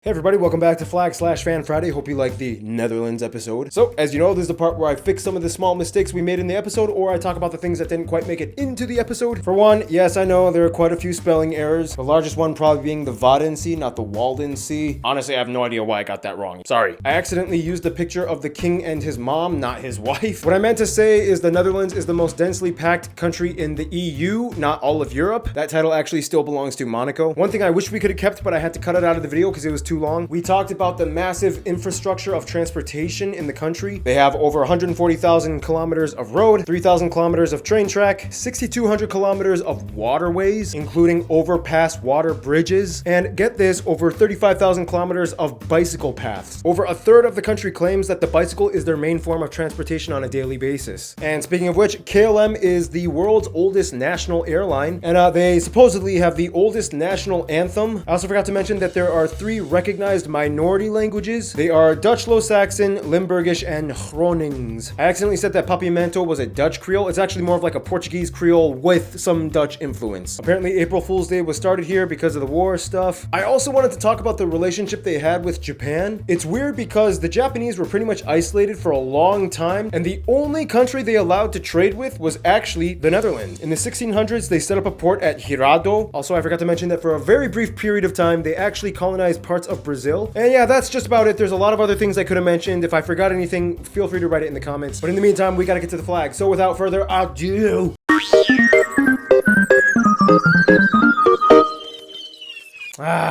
Hey everybody, welcome back to Flag/Fan Friday. Hope you like the Netherlands episode. So, as you know, this is the part where I fix some of the small mistakes we made in the episode, or I talk about the things that didn't quite make it into the episode. For one, yes, I know there are quite a few spelling errors. The largest one probably being the Wadensee, not the Waldensee. Honestly, I have no idea why I got that wrong. Sorry. I accidentally used a picture of the king and his mom, not his wife. What I meant to say is the Netherlands is the most densely packed country in the EU, not all of Europe. That title actually still belongs to Monaco. One thing I wish we could have kept, but I had to cut it out of the video because it was too long. We talked about the massive infrastructure of transportation in the country. They have over 140,000 kilometers of road, 3,000 kilometers of train track, 6,200 kilometers of waterways, including overpass water bridges, and get this, over 35,000 kilometers of bicycle paths. Over a third of the country claims that the bicycle is their main form of transportation on a daily basis. And speaking of which, KLM is the world's oldest national airline, and they supposedly have the oldest national anthem. I also forgot to mention that there are 3 recognized minority languages. They are Dutch Low Saxon, Limburgish, and Gronings. I accidentally said that Papiamento was a Dutch Creole. It's actually more of like a Portuguese Creole with some Dutch influence. Apparently April Fool's Day was started here because of the war stuff. I also wanted to talk about the relationship they had with Japan. It's weird because the Japanese were pretty much isolated for a long time, and the only country they allowed to trade with was actually the Netherlands. In the 1600s, they set up a port at Hirado. Also, I forgot to mention that for a very brief period of time, they actually colonized parts of Brazil. And yeah, that's just about it. There's a lot of other things I could have mentioned. If I forgot anything, feel free to write it in the comments. But in the meantime, we gotta get to the flag. So without further ado...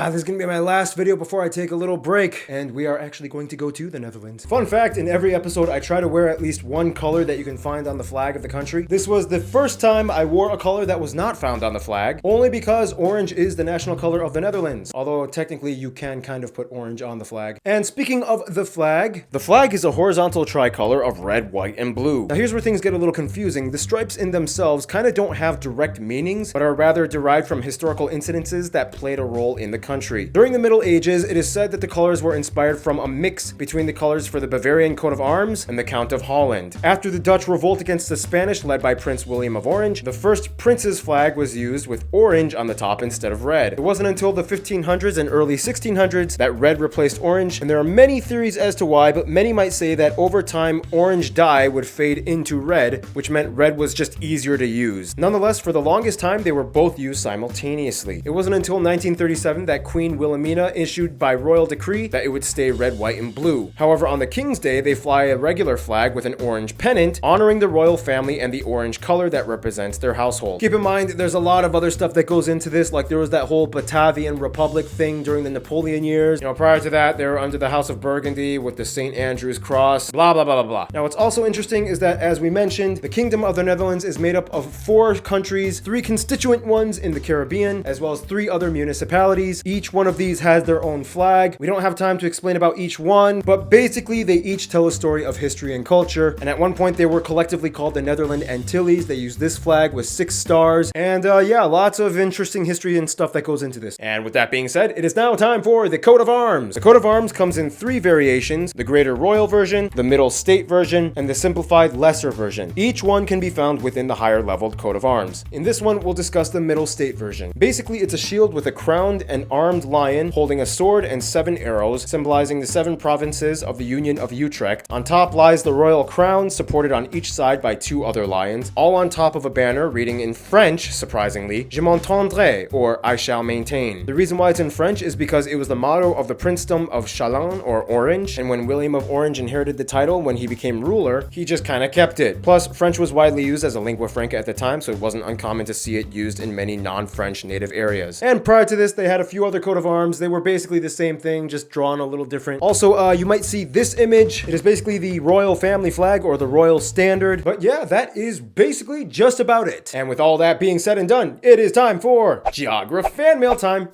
this is gonna be my last video before I take a little break, and we are actually going to go to the Netherlands. Fun fact, in every episode, I try to wear at least one color that you can find on the flag of the country. This was the first time I wore a color that was not found on the flag, only because orange is the national color of the Netherlands, although technically you can kind of put orange on the flag. And speaking of the flag is a horizontal tricolor of red, white, and blue. Now here's where things get a little confusing. The stripes in themselves kind of don't have direct meanings, but are rather derived from historical incidences that played a role in the country. During the Middle Ages, it is said that the colors were inspired from a mix between the colors for the Bavarian coat of arms and the Count of Holland. After the Dutch revolt against the Spanish led by Prince William of Orange, the first prince's flag was used with orange on the top instead of red. It wasn't until the 1500s and early 1600s that red replaced orange, and there are many theories as to why, but many might say that over time, orange dye would fade into red, which meant red was just easier to use. Nonetheless, for the longest time, they were both used simultaneously. It wasn't until 1937 that Queen Wilhelmina issued by royal decree that it would stay red, white, and blue. However, on the King's Day, they fly a regular flag with an orange pennant, honoring the royal family and the orange color that represents their household. Keep in mind, there's a lot of other stuff that goes into this, like there was that whole Batavian Republic thing during the Napoleon years. Prior to that, they were under the House of Burgundy with the St. Andrew's Cross, blah, blah, blah, blah, blah. Now, what's also interesting is that, as we mentioned, the Kingdom of the Netherlands is made up of 4 countries, 3 constituent ones in the Caribbean, as well as 3 other municipalities. Each one of these has their own flag. We don't have time to explain about each one, but basically they each tell a story of history and culture. And at one point they were collectively called the Netherland Antilles. They use this flag with 6 stars. And yeah, lots of interesting history and stuff that goes into this. And with that being said, it is now time for the coat of arms. The coat of arms comes in 3 variations: the greater royal version, the middle state version, and the simplified lesser version. Each one can be found within the higher leveled coat of arms. In this one, we'll discuss the middle state version. Basically, it's a shield with a crowned and armed lion holding a sword and 7 arrows, symbolizing the 7 provinces of the Union of Utrecht. On top lies the royal crown, supported on each side by 2 other lions, all on top of a banner reading in French, surprisingly, Je maintiendrai, or I shall maintain. The reason why it's in French is because it was the motto of the princedom of Chalon, or Orange, and when William of Orange inherited the title when he became ruler, he just kind of kept it. Plus, French was widely used as a lingua franca at the time, so it wasn't uncommon to see it used in many non-French native areas. And prior to this, they had a few other coat of arms. They were basically the same thing, just drawn a little different. Also, you might see this image. It is basically the royal family flag, or the royal standard. But yeah, that is basically just about it. And with all that being said and done, it is time for Geography fan mail time.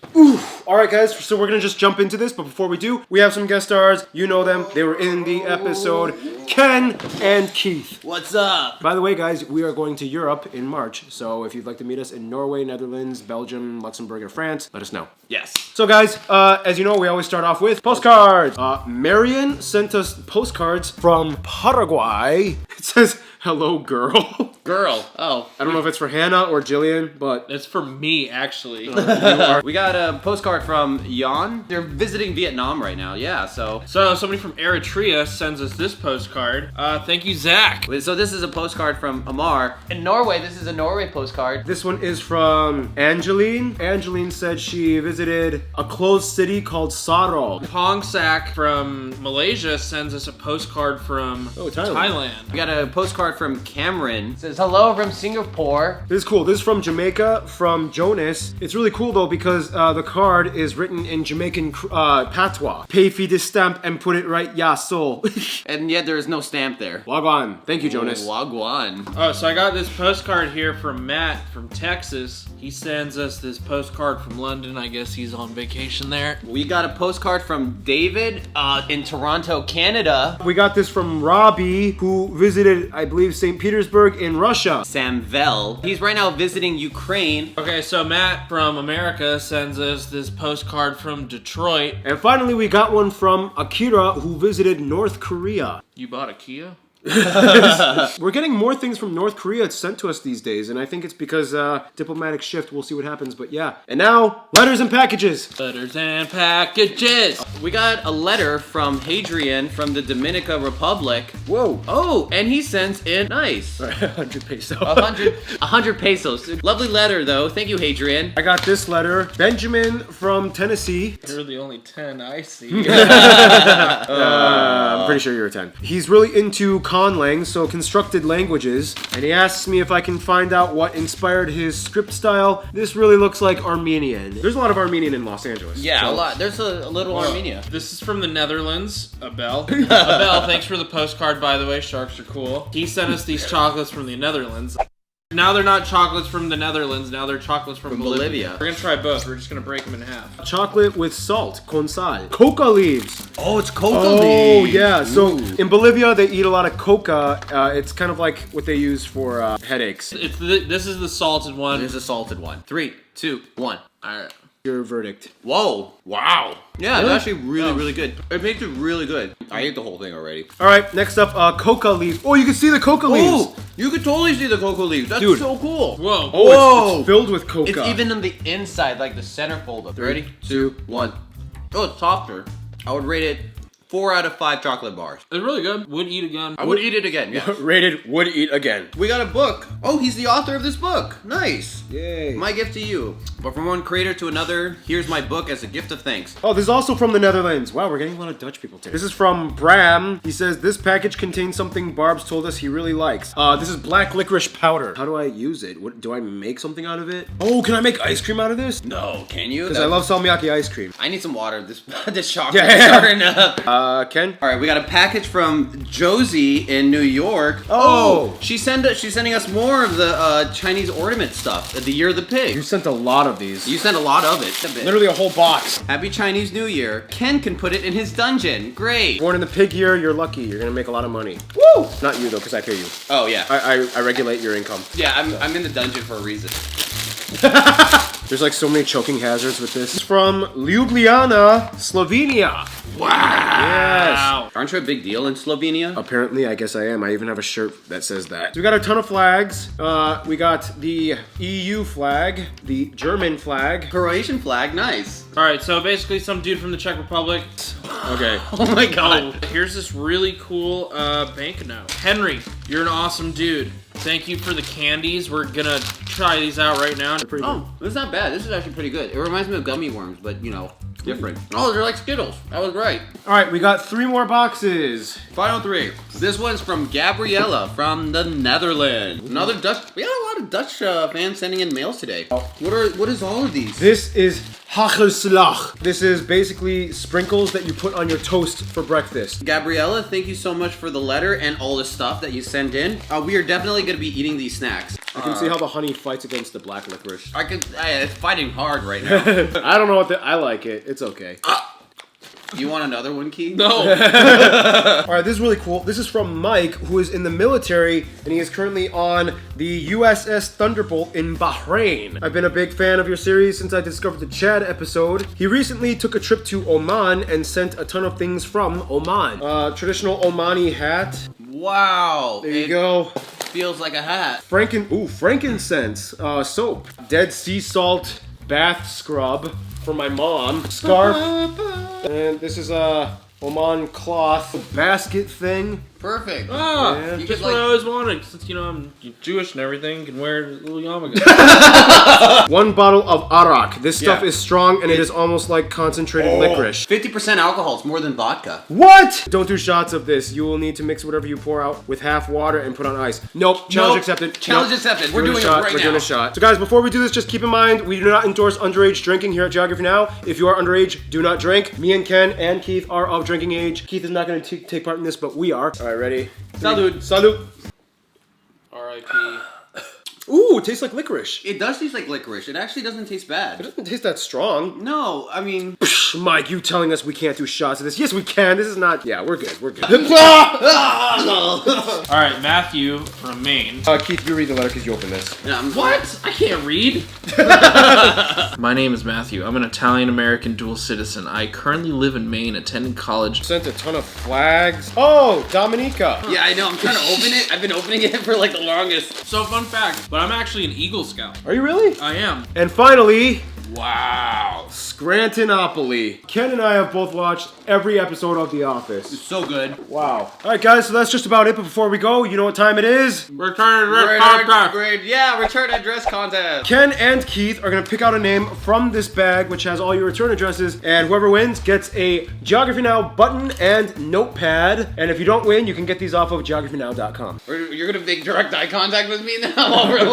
Alright guys, so we're gonna just jump into this, but before we do, we have some guest stars. You know them. They were in the episode. Ken and Keith. What's up? By the way, guys, we are going to Europe in March. So if you'd like to meet us in Norway, Netherlands, Belgium, Luxembourg, or France, let us know. Yes. So guys, as you know, we always start off with postcards. Marion sent us postcards from Paraguay. It says, Hello, girl. Girl. Oh. I don't know if it's for Hannah or Jillian, but It's for me, actually. We got a postcard from Jan. They're visiting Vietnam right now. Yeah, so Somebody from Eritrea sends us this postcard. Thank you, Zach. so this is a postcard from Amar. In Norway, this is a Norway postcard. this one is from Angeline. Angeline said she visited a closed city called Saro. Pong Sak from Malaysia sends us a postcard from Thailand. We got a postcard from Cameron. It says, hello from Singapore. This is cool. This is from Jamaica, from Jonas. It's really cool though because the card is written in Jamaican patois. Pay for this stamp and put it right, ya soul. And yet there is no stamp there. Log on. Thank you, Jonas. Wagwan. Oh, so I got this postcard here from Matt from Texas. He sends us this postcard from London. I guess he's on vacation there. We got a postcard from David in Toronto, Canada. We got this from Robbie, who visited, I believe, St. Petersburg in Russia. Samvel. He's right now visiting Ukraine. Okay, so Matt from America sends us this postcard from Detroit. And finally, we got one from Akira, who visited North Korea. You bought a Kia? We're getting more things from North Korea sent to us these days, and I think it's because diplomatic shift. We'll see what happens, but yeah. And now, letters and packages. Letters and packages. We got a letter from Hadrian from the Dominican Republic. Whoa. Oh, and he sends in nice. 100 peso. 100 pesos. Lovely letter though. Thank you, Hadrian. I got this letter. Benjamin from Tennessee. You're the only 10 I see. I'm pretty sure you're a 10. He's really into conlang, so constructed languages, and he asks me if I can find out what inspired his script style. This really looks like Armenian. There's a lot of Armenian in Los Angeles. Yeah, so. a lot. There's a little Armenia. This is from the Netherlands. Abel. Abel, thanks for the postcard, by the way. Sharks are cool. He sent us these chocolates from the Netherlands. Now they're not chocolates from the Netherlands. Now they're chocolates from Bolivia. We're gonna try both. We're just gonna break them in half. Chocolate with salt, con sal. Coca leaves. Oh, it's coca Oh, leaves. yeah. So Ooh. in Bolivia, they eat a lot of coca. It's kind of like what they use for headaches. This is the salted one. There's a salted one. 3, 2, 1. All right. Your verdict. Whoa. Wow. Yeah, Really? it's actually really good. It makes it really good. I ate the whole thing already. All right, next up, coca leaves. Oh, you can see the coca leaves. Oh, you could totally see the cocoa leaves. That's Dude. so cool. Whoa. Oh, Whoa. it's filled with coca. It's even on the inside, like the centerfold of it. Ready? 2, 1. Oh, it's softer. I would rate it 4 out of 5 chocolate bars. It's really good. Would eat again. I would eat it again, yeah. Rated would eat again. We got a book. Oh, he's the author of this book. Nice. Yay. My gift to you. But from one creator to another, here's my book as a gift of thanks. Oh, this is also from the Netherlands. Wow, we're getting a lot of Dutch people today. This is from Bram. He says, this package contains something Barb's told us he really likes. This is black licorice powder. How do I use it? What, do I make something out of it? Oh, can I make ice cream out of this? No, can you? Because I love salmiakki ice cream. I need some water. This chocolate Yeah. is starting up. Ken? All right, we got a package from Josie in New York. Oh. She's sending us more of the Chinese ornament stuff. The Year of the Pig. You sent a lot of these. You sent a lot of it. Literally a whole box. Happy Chinese New Year. Ken can put it in his dungeon. Great. Born in the pig year, you're lucky. You're gonna make a lot of money. Woo! Not you though, because I pay you. Oh yeah. I regulate your income. Yeah, I'm in the dungeon for a reason. There's like so many choking hazards with this. It's from Ljubljana, Slovenia. Wow. Yes. Aren't you a big deal in Slovenia? Apparently, I guess I am. I even have a shirt that says that. So we got a ton of flags. We got the EU flag, the German flag. Croatian flag, nice. All right, so basically some dude from the Czech Republic. Okay. Oh my god. Oh, here's this really cool banknote. Henry, you're an awesome dude. Thank you for the candies. We're gonna try these out right now. They're pretty Oh, this is not bad. This is actually pretty good. It reminds me of gummy worms, but you know, different. Oh, they're like Skittles. I was right. All right, we got 3 more boxes. Final 3. This one's from Gabriella from the Netherlands. Another Dutch. We got a lot of Dutch fans sending in mails today. What is all of these? This is hagelslag. This is basically sprinkles that you put on your toast for breakfast. Gabriella, thank you so much for the letter and all the stuff that you sent in. We are definitely going to be eating these snacks. I can see how the honey fights against the black licorice. It's fighting hard right now. I don't know what I like it. It's okay. You want another one, Key? No. All right, this is really cool. This is from Mike, who is in the military, and he is currently on the USS Thunderbolt in Bahrain. I've been a big fan of your series since I discovered the Chad episode. He recently took a trip to Oman and sent a ton of things from Oman. Traditional Omani hat. Wow. There you go. Feels like a hat. Frankincense soap. Dead sea salt bath scrub for my mom. Scarf. And this is a Oman cloth basket thing. Perfect. Ah, Yeah. that's what I always wanted. Since, you know, I'm Jewish and everything, you can wear a little yarmulke. 1 bottle of arak. This stuff Yeah. is strong and it is almost like concentrated licorice. 50% alcohol. It's more than vodka. What? Don't do shots of this. You will need to mix whatever you pour out with half water and put on ice. Nope. Challenge accepted. Challenge Nope. accepted. We're doing a shot. it right We're now. doing a shot. So guys, before we do this, just keep in mind, we do not endorse underage drinking here at Geography Now. If you are underage, do not drink. Me and Ken and Keith are of drinking age. Keith is not going to take part in this, but we are. All right, ready? Salud. Salud. R.I.P. Ooh, it tastes like licorice. It does taste like licorice. It actually doesn't taste It bad. doesn't taste that strong. No, I mean... Psh, Mike, you telling us we can't do shots of this? Yes, we can. This is not... Yeah, we're good. We're good. All right, Matthew from Maine. Keith, you read the letter because you opened this. Yeah, What? I can't read. My name is Matthew. I'm an Italian-American dual citizen. I currently live in Maine, attending college. Sent a ton of flags. Oh, Dominica. Yeah, I know. I'm trying to open it. I've been opening it for like the longest. So, fun fact, but I'm actually an Eagle Scout. Are you really? I am. And finally, Wow. Scrantonopoly. Ken and I have both watched every episode of The Office. So good. Wow. All right, guys, so that's just about it. But before we go, you know what time it is? Return address contest. Return address contest. Ken and Keith are going to pick out a name from this bag, which has all your return addresses. And whoever wins gets a Geography Now button and notepad. And if you don't win, you can get these off of geographynow.com. You're gonna make direct eye contact with me now while we're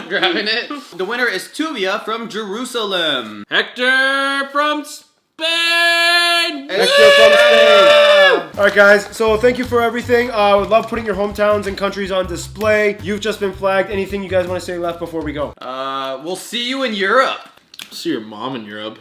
grabbing it. The winner is Tuvia from Jerusalem. Hector from Spain. Hector from Spain. All right, guys. So thank you for everything. I would love putting your hometowns and countries on display. You've just been flagged. Anything you guys want to say left before we go? We'll see you in Europe. See your mom in Europe.